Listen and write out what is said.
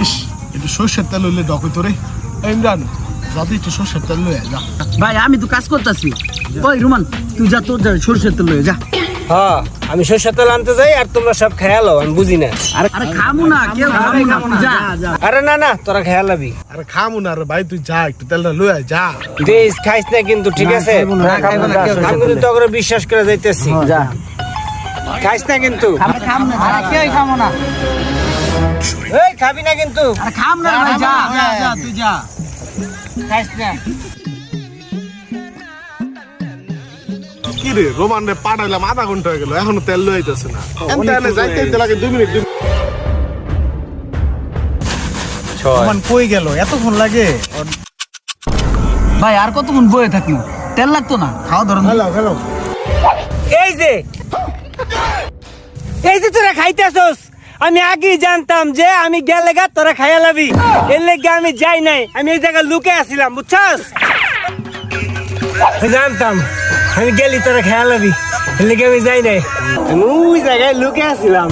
ইস একটু সর্ষের তেল হইলে ডক হইতো রে। ইমরান যাতে একটু সর্ষের তেল লয়ে যা। ভাই আমি তো কাজ করতেছি। ওই রুমান তুই যা, তোর যা সরষের তেল লয়ে যা। হ্যাঁ আমি সরষের তেল আনতে যাই আর তোমরা সব খেয়ালো, আমি বুঝি না। আরে খামু না, কেউ খামু না, যা যা। আরে না না, তোরা খেয়ালাবি। আরে খামু না রে ভাই, তুই যা একটু তেলটা লয়ে যা। প্লিজ খাইস না কিন্তু, ঠিক আছে? আমি কিন্তু তোকে বিশ্বাস করে যাইতেছি। যা খাইস না কিন্তু। খাম না, কেউ খামু না। এই খাবি না কিন্তু। আরে খাম না ভাই, যা যা যা, তুই যা। খাইস না। কি রে রোমান রে পাঠাইলাম, আধা ঘন্টা হয়ে গেল এখনো তেল লয়ে আইতেছে না। এনে যাইতে লাগে 2 মিনিট। রোমান কই গেল, এতক্ষণ লাগে? ভাই আর কতক্ষণ বয়ে থাকি? তেল লাগতো না, খাওয়া ধরুন। হ্যালো হ্যালো এই যে তোরা খাইতেছস, আমি আগেই জানতাম যে আমি গেলে গা তোরা খাইয়া লাবি। এর লেগে আমি যাই নাই, আমি এই জায়গায় লুকে আসছিলাম, বুঝছস? জানতাম আমি গেলি তোরা খাইয়া লাবি, এর লেগে আমি যাই নাই, আমি ওই জায়গায় লুকে আসছিলাম।